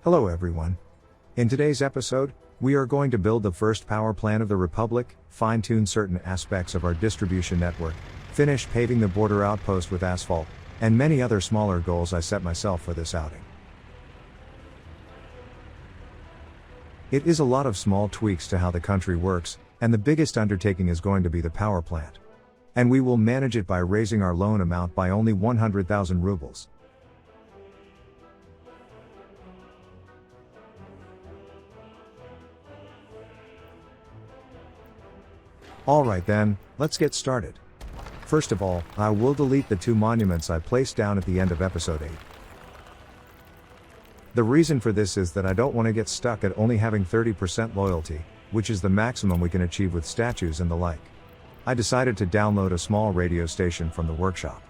Hello everyone. In today's episode, we are going to build the first power plant of the Republic, fine-tune certain aspects of our distribution network, finish paving the border outpost with asphalt, and many other smaller goals I set myself for this outing. It is a lot of small tweaks to how the country works, and the biggest undertaking is going to be the power plant. And we will manage it by raising our loan amount by only 100,000 rubles. Alright then, let's get started. First of all, I will delete the 2 monuments I placed down at the end of episode 8. The reason for this is that I don't want to get stuck at only having 30% loyalty, which is the maximum we can achieve with statues and the like. I decided to download a small radio station from the workshop.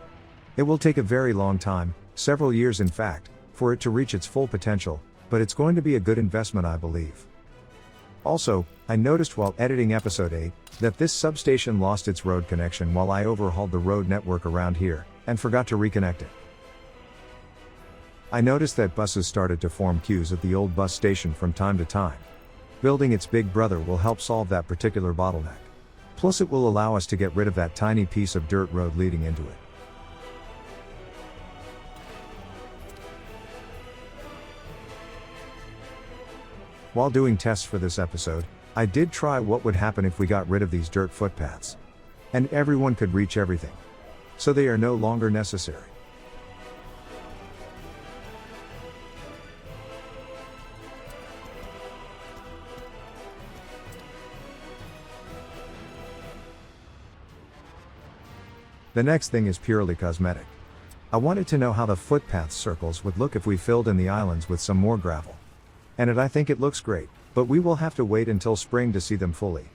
It will take a very long time, several years in fact, for it to reach its full potential, but it's going to be a good investment I believe. Also, I noticed while editing episode 8, that this substation lost its road connection while I overhauled the road network around here, and forgot to reconnect it. I noticed that buses started to form queues at the old bus station from time to time. Building its big brother will help solve that particular bottleneck. Plus it will allow us to get rid of that tiny piece of dirt road leading into it. While doing tests for this episode, I did try what would happen if we got rid of these dirt footpaths. And everyone could reach everything. So they are no longer necessary. The next thing is purely cosmetic. I wanted to know how the footpath circles would look if we filled in the islands with some more gravel. And I think it looks great, but we will have to wait until spring to see them fully.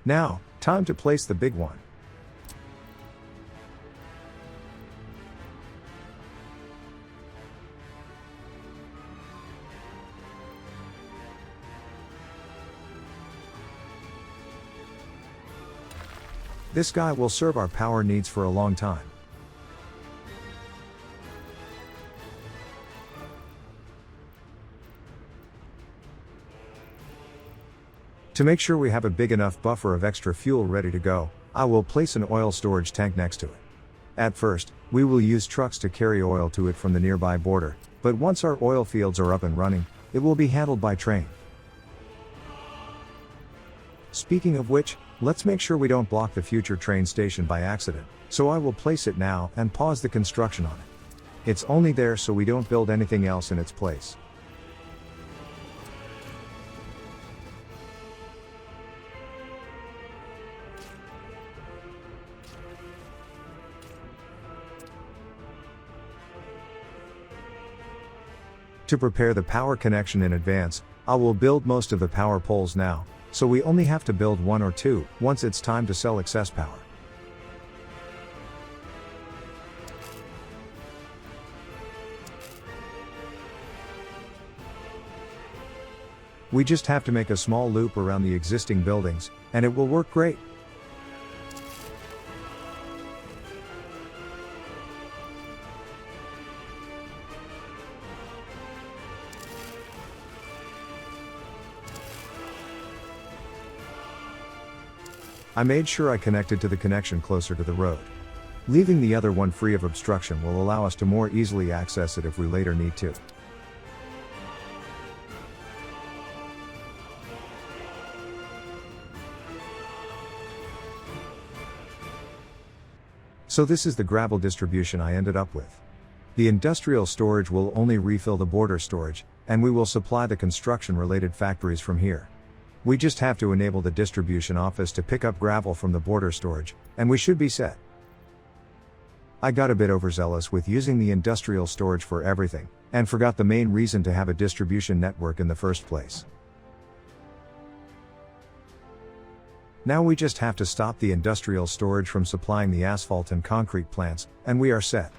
Now, time to place the big one. This guy will serve our power needs for a long time. To make sure we have a big enough buffer of extra fuel ready to go, I will place an oil storage tank next to it. At first, we will use trucks to carry oil to it from the nearby border, but once our oil fields are up and running, it will be handled by train. Speaking of which, let's make sure we don't block the future train station by accident, so I will place it now and pause the construction on it. It's only there so we don't build anything else in its place. To prepare the power connection in advance, I will build most of the power poles now, so we only have to build 1 or 2 once it's time to sell excess power. We just have to make a small loop around the existing buildings, and it will work great. I made sure I connected to the connection closer to the road. Leaving the other one free of obstruction will allow us to more easily access it if we later need to. So this is the gravel distribution I ended up with. The industrial storage will only refill the border storage, and we will supply the construction-related factories from here. We just have to enable the distribution office to pick up gravel from the border storage, and we should be set. I got a bit overzealous with using the industrial storage for everything, and forgot the main reason to have a distribution network in the first place. Now we just have to stop the industrial storage from supplying the asphalt and concrete plants, and we are set.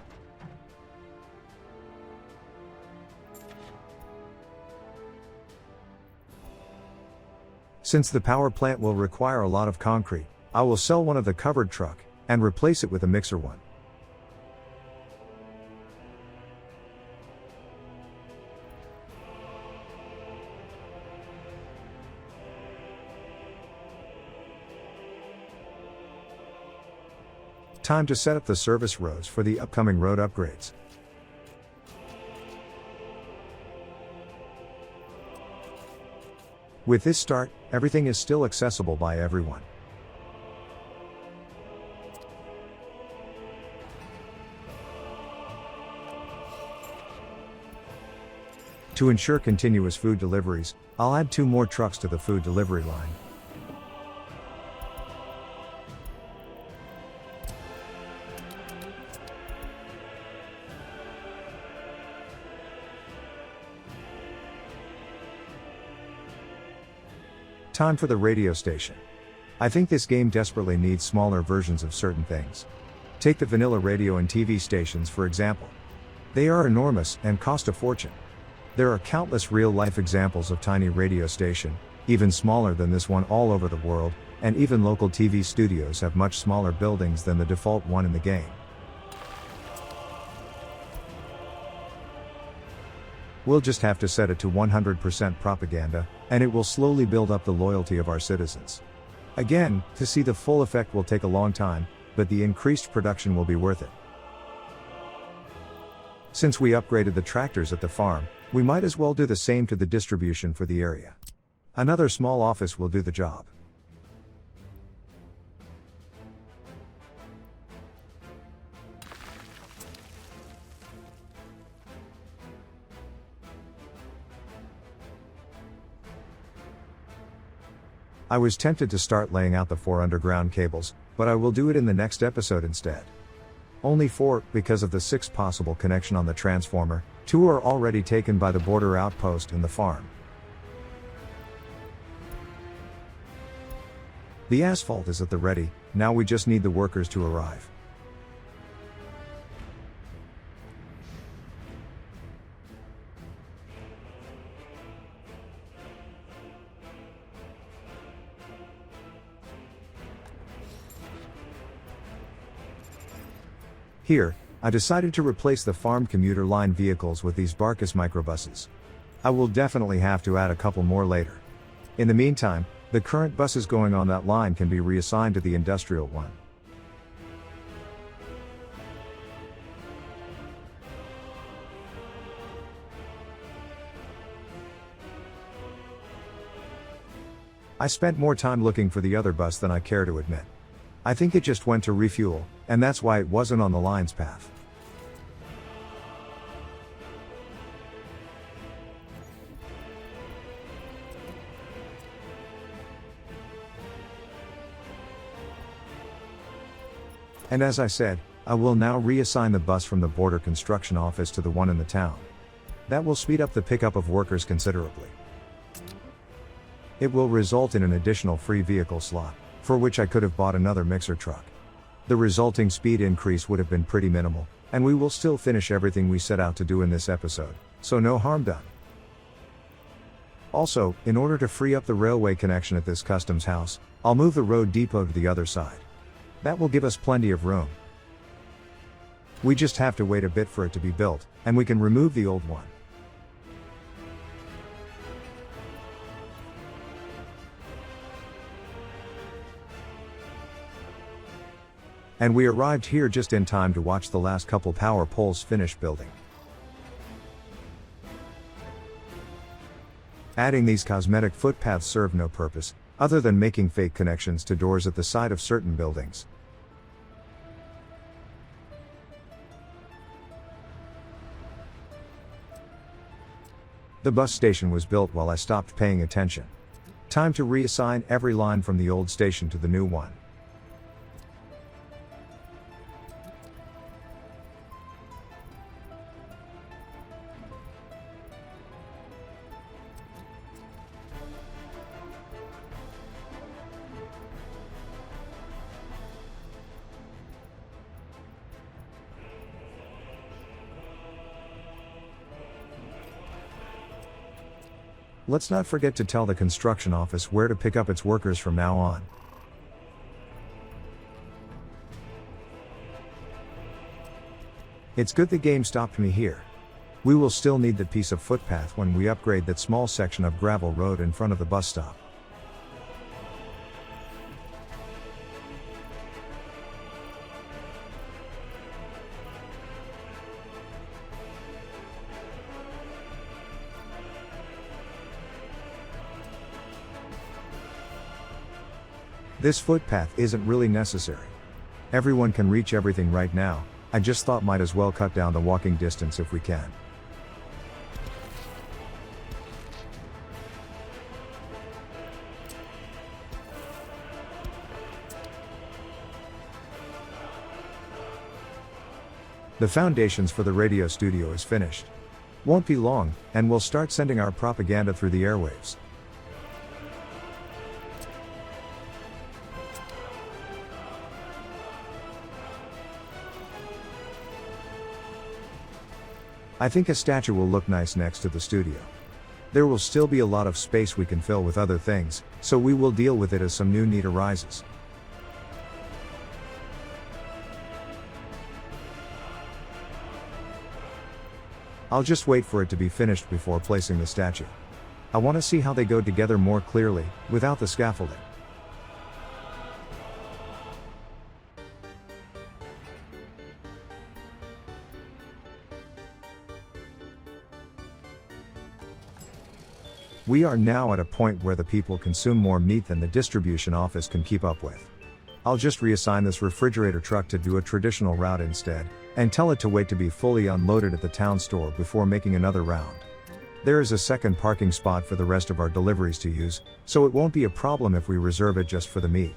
Since the power plant will require a lot of concrete, I will sell one of the covered truck, and replace it with a mixer one. Time to set up the service roads for the upcoming road upgrades. With this start, everything is still accessible by everyone. To ensure continuous food deliveries, I'll add 2 more trucks to the food delivery line. Time for the radio station. I think this game desperately needs smaller versions of certain things. Take the vanilla radio and TV stations for example. They are enormous and cost a fortune. There are countless real-life examples of tiny radio station, even smaller than this one all over the world, and even local TV studios have much smaller buildings than the default one in the game. We'll just have to set it to 100% propaganda, and it will slowly build up the loyalty of our citizens. Again, to see the full effect will take a long time, but the increased production will be worth it. Since we upgraded the tractors at the farm, we might as well do the same to the distribution for the area. Another small office will do the job. I was tempted to start laying out the 4 underground cables, but I will do it in the next episode instead. Only 4, because of the 6 possible connection on the transformer, 2 are already taken by the border outpost and the farm. The asphalt is at the ready, now we just need the workers to arrive. Here, I decided to replace the farm commuter line vehicles with these Barcus microbuses. I will definitely have to add a couple more later. In the meantime, the current buses going on that line can be reassigned to the industrial one. I spent more time looking for the other bus than I care to admit. I think it just went to refuel, and that's why it wasn't on the line's path. And as I said, I will now reassign the bus from the border construction office to the one in the town. That will speed up the pickup of workers considerably. It will result in an additional free vehicle slot, for which I could have bought another mixer truck. The resulting speed increase would have been pretty minimal, and we will still finish everything we set out to do in this episode, so no harm done. Also, in order to free up the railway connection at this customs house, I'll move the road depot to the other side. That will give us plenty of room. We just have to wait a bit for it to be built, and we can remove the old one. And we arrived here just in time to watch the last couple power poles finish building. Adding these cosmetic footpaths serve no purpose, other than making fake connections to doors at the side of certain buildings. The bus station was built while I stopped paying attention. Time to reassign every line from the old station to the new one. Let's not forget to tell the construction office where to pick up its workers from now on. It's good the game stopped me here. We will still need that piece of footpath when we upgrade that small section of gravel road in front of the bus stop. This footpath isn't really necessary. Everyone can reach everything right now. I just thought might as well cut down the walking distance if we can. The foundations for the radio studio is finished. Won't be long, and we'll start sending our propaganda through the airwaves. I think a statue will look nice next to the studio. There will still be a lot of space we can fill with other things, so we will deal with it as some new need arises. I'll just wait for it to be finished before placing the statue. I want to see how they go together more clearly, without the scaffolding. We are now at a point where the people consume more meat than the distribution office can keep up with. I'll just reassign this refrigerator truck to do a traditional route instead, and tell it to wait to be fully unloaded at the town store before making another round. There is a second parking spot for the rest of our deliveries to use, so it won't be a problem if we reserve it just for the meat.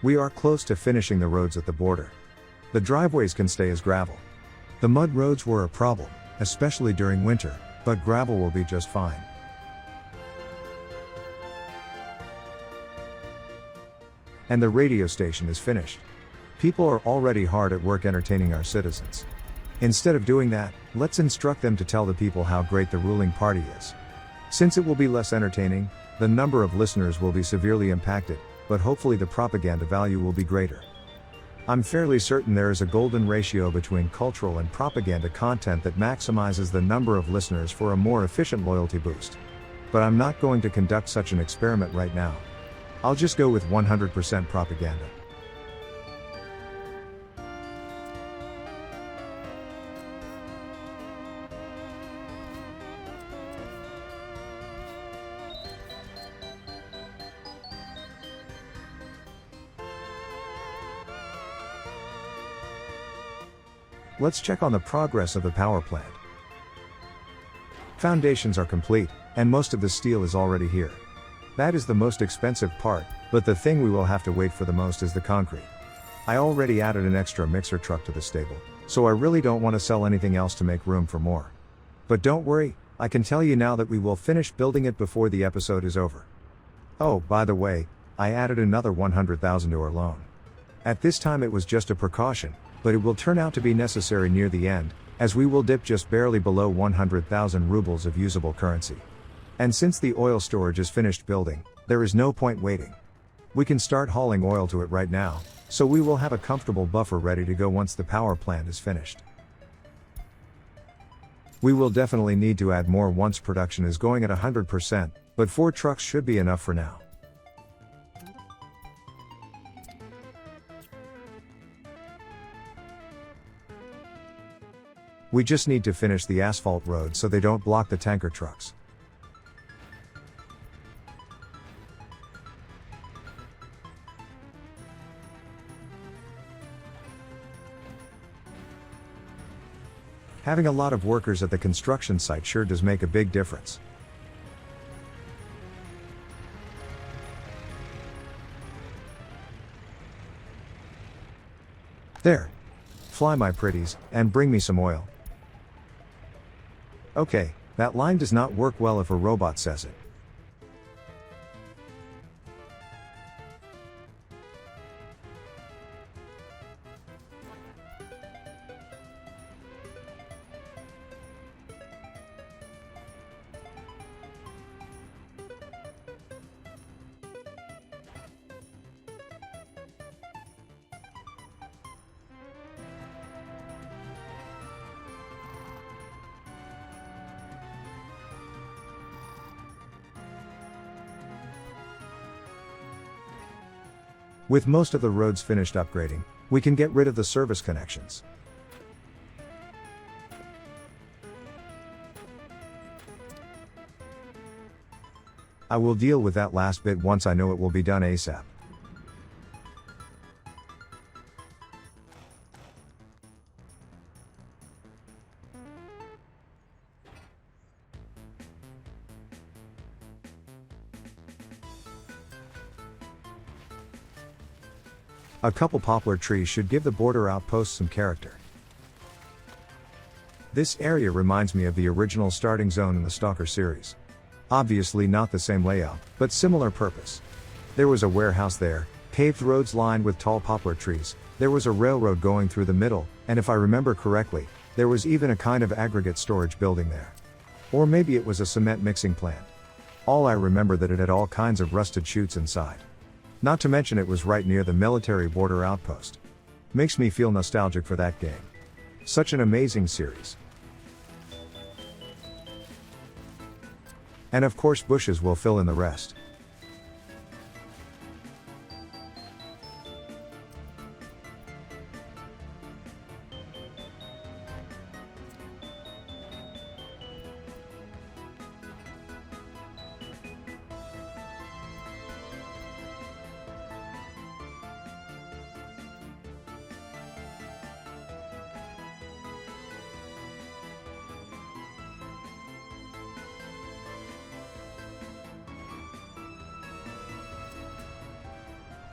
We are close to finishing the roads at the border. The driveways can stay as gravel. The mud roads were a problem, especially during winter, but gravel will be just fine. And the radio station is finished. People are already hard at work entertaining our citizens. Instead of doing that, let's instruct them to tell the people how great the ruling party is. Since it will be less entertaining, the number of listeners will be severely impacted, but hopefully the propaganda value will be greater. I'm fairly certain there is a golden ratio between cultural and propaganda content that maximizes the number of listeners for a more efficient loyalty boost. But I'm not going to conduct such an experiment right now. I'll just go with 100% propaganda. Let's check on the progress of the power plant. Foundations are complete, and most of the steel is already here. That is the most expensive part, but the thing we will have to wait for the most is the concrete. I already added an extra mixer truck to the stable, so I really don't want to sell anything else to make room for more. But don't worry, I can tell you now that we will finish building it before the episode is over. Oh, by the way, I added another 100,000 to our loan. At this time it was just a precaution, but it will turn out to be necessary near the end, as we will dip just barely below 100,000 rubles of usable currency. And since the oil storage is finished building, there is no point waiting. We can start hauling oil to it right now, so we will have a comfortable buffer ready to go once the power plant is finished. We will definitely need to add more once production is going at 100%, but 4 trucks should be enough for now. We just need to finish the asphalt road so they don't block the tanker trucks. Having a lot of workers at the construction site sure does make a big difference. There. Fly my pretties, and bring me some oil. Okay, That line does not work well if a robot says it. With most of the roads finished upgrading, we can get rid of the service connections. I will deal with that last bit once I know it will be done ASAP. A couple poplar trees should give the border outpost some character. This area reminds me of the original starting zone in the Stalker series. Obviously not the same layout, but similar purpose. There was a warehouse there, paved roads lined with tall poplar trees, there was a railroad going through the middle, and if I remember correctly, there was even a kind of aggregate storage building there. Or maybe it was a cement mixing plant. All I remember that it had all kinds of rusted chutes inside. Not to mention it was right near the military border outpost. Makes me feel nostalgic for that game. Such an amazing series. And of course bushes will fill in the rest.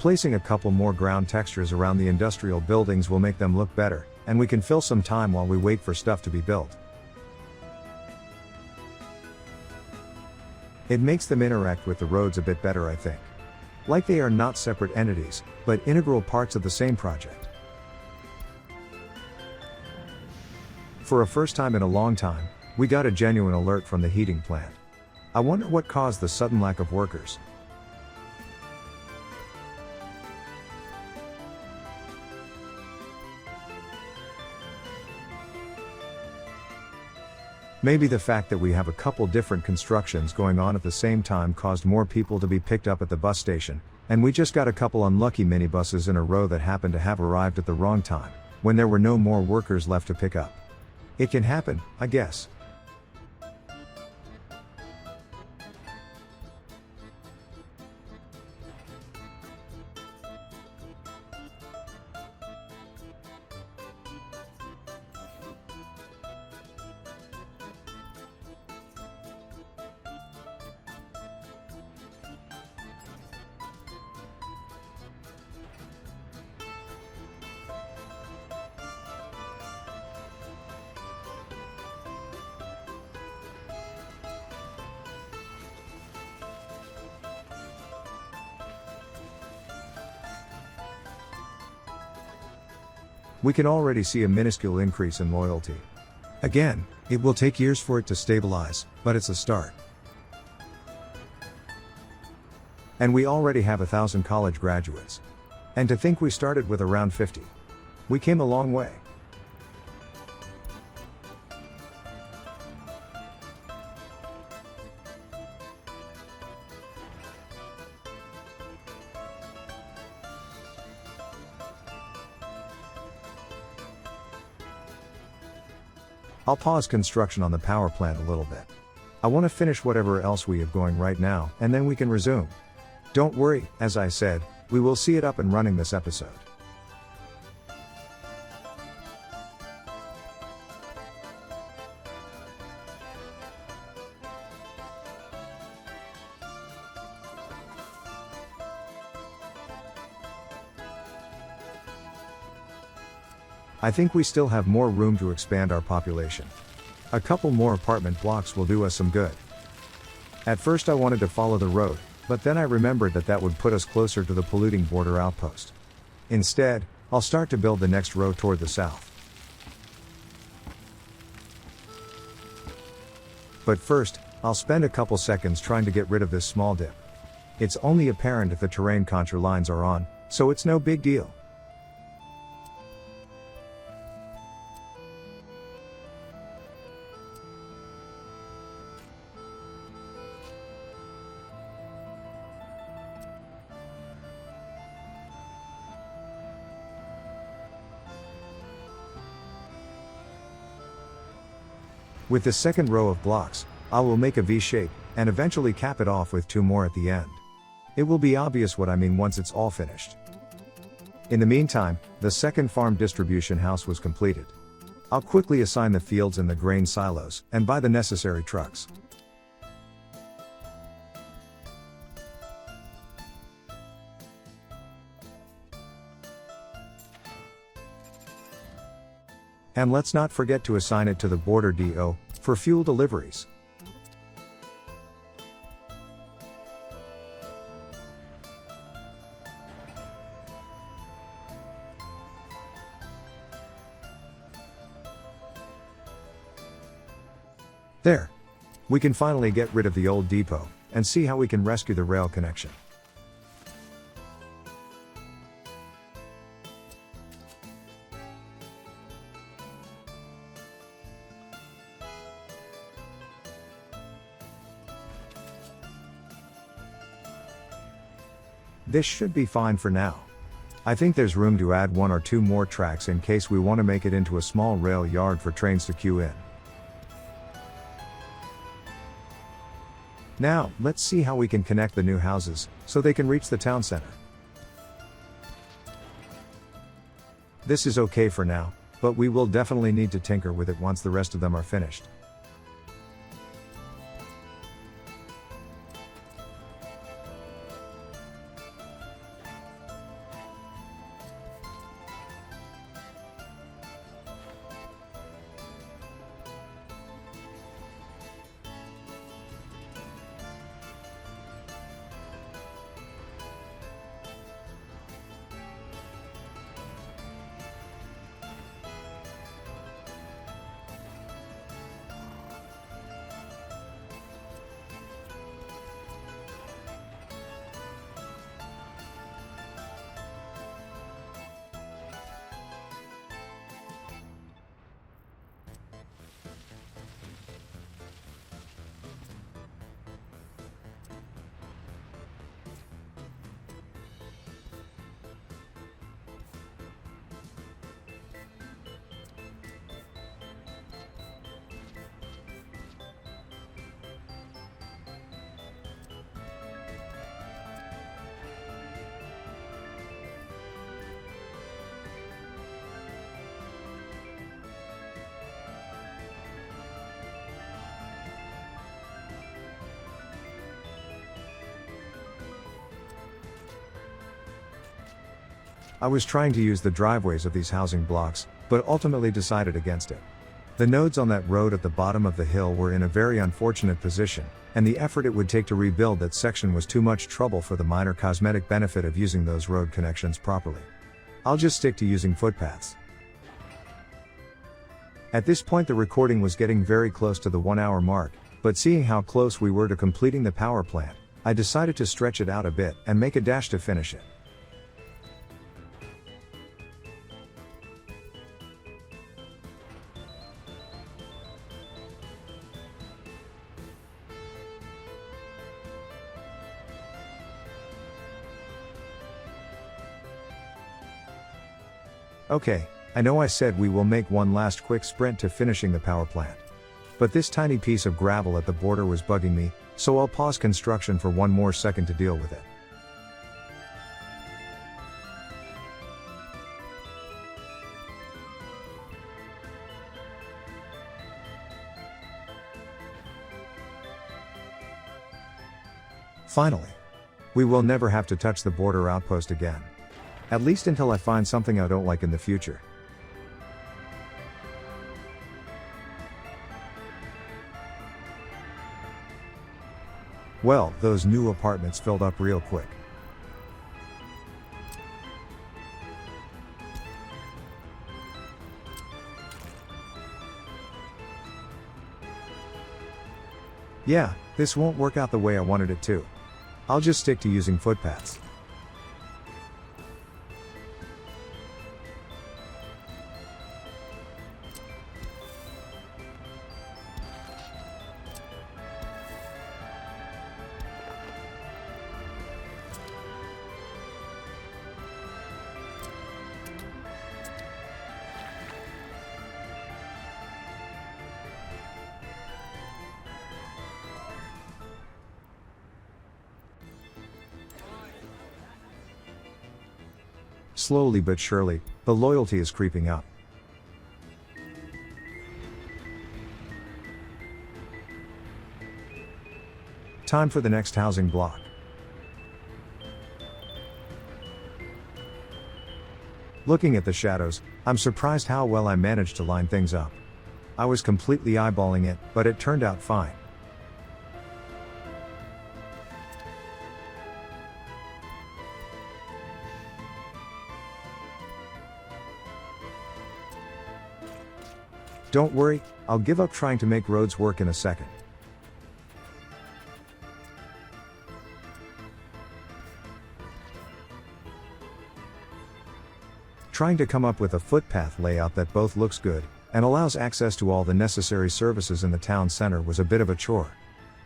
Placing a couple more ground textures around the industrial buildings will make them look better, and we can fill some time while we wait for stuff to be built. It makes them interact with the roads a bit better, I think. Like they are not separate entities, but integral parts of the same project. For a first time in a long time, we got a genuine alert from the heating plant. I wonder what caused the sudden lack of workers. Maybe the fact that we have a couple different constructions going on at the same time caused more people to be picked up at the bus station, and we just got a couple unlucky minibuses in a row that happened to have arrived at the wrong time, when there were no more workers left to pick up. It can happen, I guess. We can already see a minuscule increase in loyalty. Again, it will take years for it to stabilize, but it's a start. And we already have 1,000 college graduates. And to think we started with around 50. We came a long way. I'll pause construction on the power plant a little bit. I want to finish whatever else we have going right now, and then we can resume. Don't worry, as I said, we will see it up and running this episode. I think we still have more room to expand our population. A couple more apartment blocks will do us some good. At first I wanted to follow the road, but then I remembered that that would put us closer to the polluting border outpost. Instead, I'll start to build the next row toward the south. But first, I'll spend a couple seconds trying to get rid of this small dip. It's only apparent if the terrain contour lines are on, so it's no big deal. With the second row of blocks, I will make a V shape, and eventually cap it off with 2 more at the end. It will be obvious what I mean once it's all finished. In the meantime, the second farm distribution house was completed. I'll quickly assign the fields and the grain silos, and buy the necessary trucks. And let's not forget to assign it to the border DO, for fuel deliveries. There. We can finally get rid of the old depot, and see how we can rescue the rail connection. This should be fine for now. I think there's room to add 1 or 2 more tracks in case we want to make it into a small rail yard for trains to queue in. Now, let's see how we can connect the new houses, so they can reach the town center. This is okay for now, but we will definitely need to tinker with it once the rest of them are finished. I was trying to use the driveways of these housing blocks, but ultimately decided against it. The nodes on that road at the bottom of the hill were in a very unfortunate position, and the effort it would take to rebuild that section was too much trouble for the minor cosmetic benefit of using those road connections properly. I'll just stick to using footpaths. At this point the recording was getting very close to the 1-hour mark, but seeing how close we were to completing the power plant, I decided to stretch it out a bit and make a dash to finish it. Okay, I know I said we will make one last quick sprint to finishing the power plant. But this tiny piece of gravel at the border was bugging me, so I'll pause construction for 1 more second to deal with it. Finally. We will never have to touch the border outpost again. At least until I find something I don't like in the future. Well, those new apartments filled up real quick. Yeah, this won't work out the way I wanted it to. I'll just stick to using footpaths. Slowly but surely, the loyalty is creeping up. Time for the next housing block. Looking at the shadows, I'm surprised how well I managed to line things up. I was completely eyeballing it, but it turned out fine. Don't worry, I'll give up trying to make roads work in a second. Trying to come up with a footpath layout that both looks good and allows access to all the necessary services in the town center was a bit of a chore.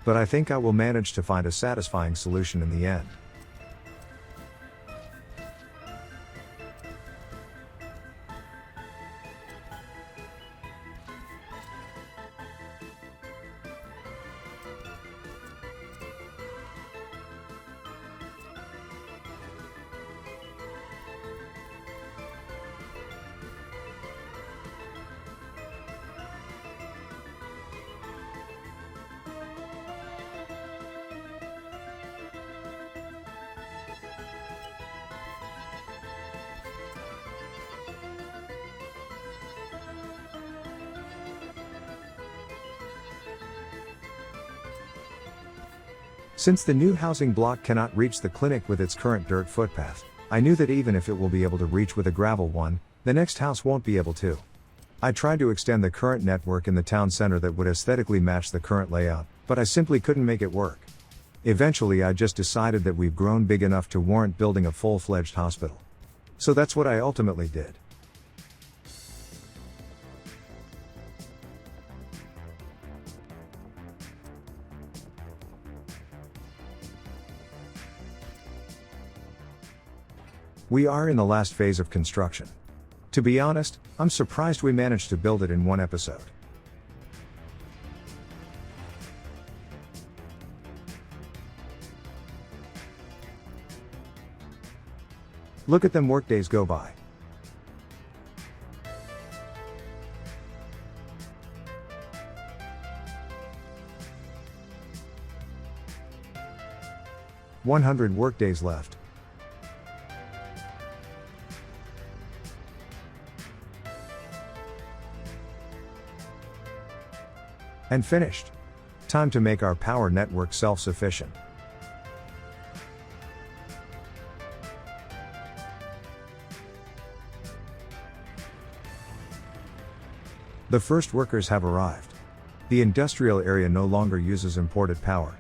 But I think I will manage to find a satisfying solution in the end. Since the new housing block cannot reach the clinic with its current dirt footpath, I knew that even if it will be able to reach with a gravel one, the next house won't be able to. I tried to extend the current network in the town center that would aesthetically match the current layout, but I simply couldn't make it work. Eventually I just decided that we've grown big enough to warrant building a full-fledged hospital. So that's what I ultimately did. We are in the last phase of construction. To be honest, I'm surprised we managed to build it in one episode. Look at them workdays go by. "100 workdays left. And finished. Time to make our power network self-sufficient. The first workers have arrived. The industrial area no longer uses imported power.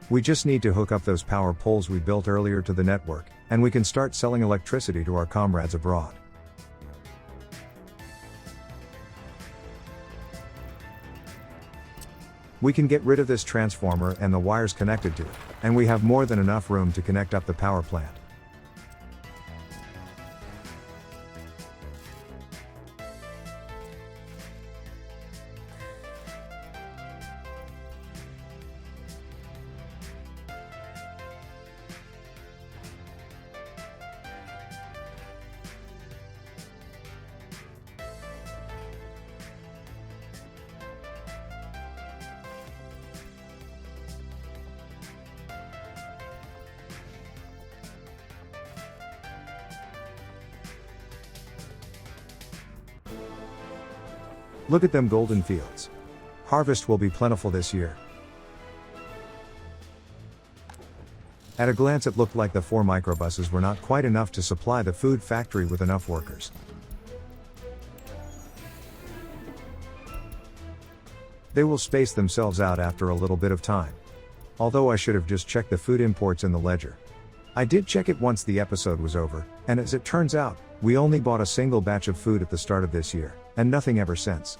We just need to hook up those power poles we built earlier to the network, and we can start selling electricity to our comrades abroad. We can get rid of this transformer and the wires connected to it, and we have more than enough room to connect up the power plant. Look at them golden fields. Harvest will be plentiful this year. At a glance it looked like the 4 microbuses were not quite enough to supply the food factory with enough workers. They will space themselves out after a little bit of time. Although I should have just checked the food imports in the ledger. I did check it once the episode was over, and as it turns out, we only bought a single batch of food at the start of this year, and nothing ever since.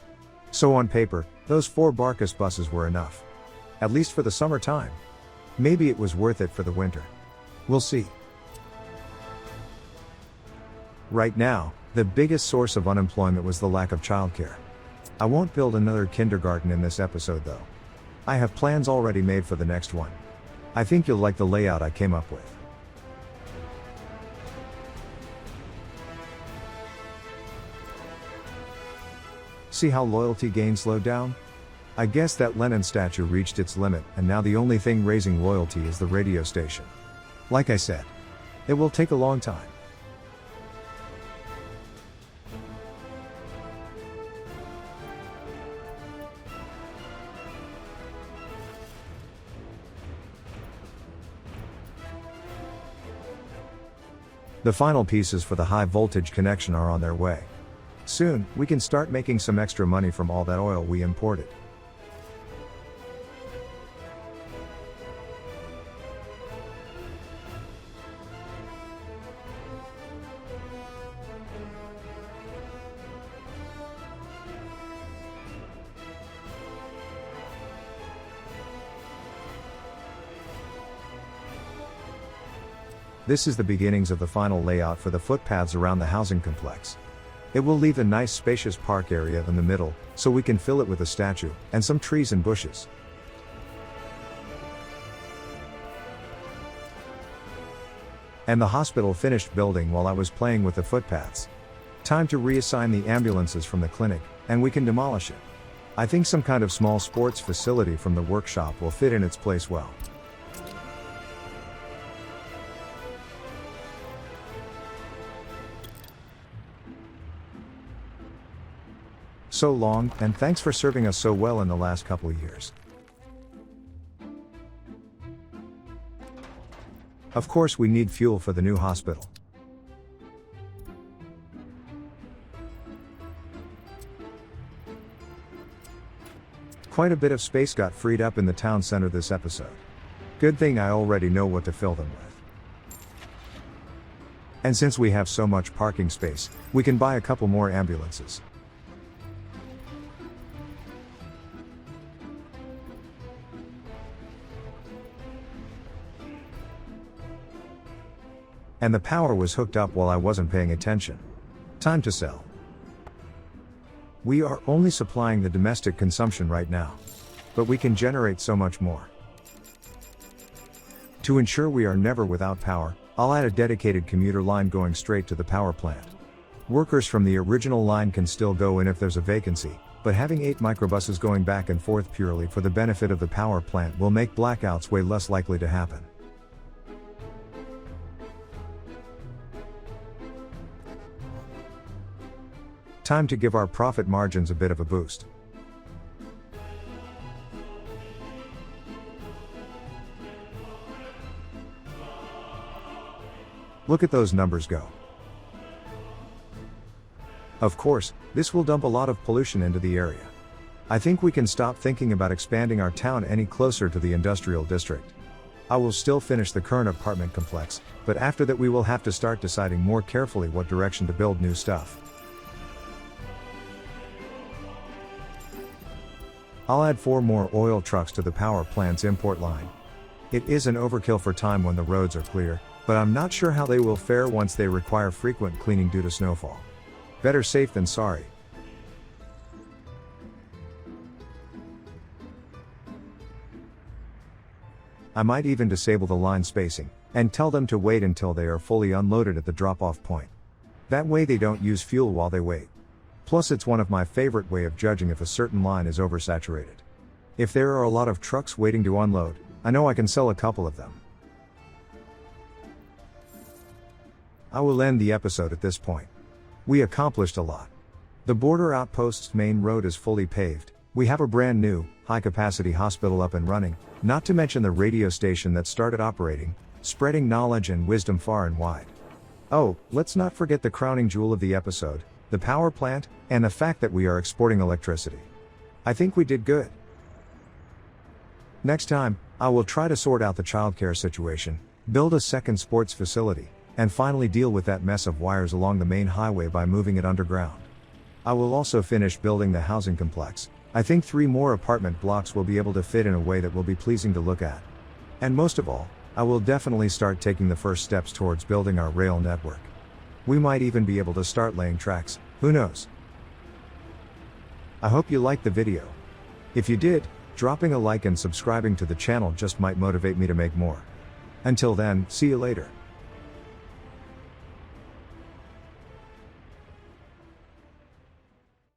So on paper, those 4 Barcus buses were enough. At least for the summertime. Maybe it was worth it for the winter. We'll see. Right now, the biggest source of unemployment was the lack of childcare. I won't build another kindergarten in this episode though. I have plans already made for the next one. I think you'll like the layout I came up with. See how loyalty gain slowed down? I guess that Lenin statue reached its limit, and now the only thing raising loyalty is the radio station. Like I said, it will take a long time. The final pieces for the high voltage connection are on their way. Soon, we can start making some extra money from all that oil we imported. This is the beginnings of the final layout for the footpaths around the housing complex. It will leave a nice spacious park area in the middle, so we can fill it with a statue, and some trees and bushes. And the hospital finished building while I was playing with the footpaths. Time to reassign the ambulances from the clinic, and we can demolish it. I think some kind of small sports facility from the workshop will fit in its place well. So long, and thanks for serving us so well in the last couple of years. Of course we need fuel for the new hospital. Quite a bit of space got freed up in the town center this episode. Good thing I already know what to fill them with. And since we have so much parking space, we can buy a couple more ambulances. And the power was hooked up while I wasn't paying attention. Time to sell. We are only supplying the domestic consumption right now. But we can generate so much more. To ensure we are never without power, I'll add a dedicated commuter line going straight to the power plant. Workers from the original line can still go in if there's a vacancy, but having 8 microbuses going back and forth purely for the benefit of the power plant will make blackouts way less likely to happen. Time to give our profit margins a bit of a boost. Look at those numbers go. Of course, this will dump a lot of pollution into the area. I think we can stop thinking about expanding our town any closer to the industrial district. I will still finish the current apartment complex, but after that we will have to start deciding more carefully what direction to build new stuff. I'll add 4 more oil trucks to the power plant's import line. It is an overkill for time when the roads are clear, but I'm not sure how they will fare once they require frequent cleaning due to snowfall. Better safe than sorry. I might even disable the line spacing, and tell them to wait until they are fully unloaded at the drop-off point. That way they don't use fuel while they wait. Plus it's one of my favorite way of judging if a certain line is oversaturated. If there are a lot of trucks waiting to unload, I know I can sell a couple of them. I will end the episode at this point. We accomplished a lot. The border outpost's main road is fully paved, we have a brand new, high-capacity hospital up and running, not to mention the radio station that started operating, spreading knowledge and wisdom far and wide. Oh, let's not forget the crowning jewel of the episode, the power plant, and the fact that we are exporting electricity. I think we did good. Next time, I will try to sort out the childcare situation, build a second sports facility, and finally deal with that mess of wires along the main highway by moving it underground. I will also finish building the housing complex. I think 3 more apartment blocks will be able to fit in a way that will be pleasing to look at. And most of all, I will definitely start taking the first steps towards building our rail network. We might even be able to start laying tracks, who knows? I hope you liked the video. If you did, dropping a like and subscribing to the channel just might motivate me to make more. Until then, see you later.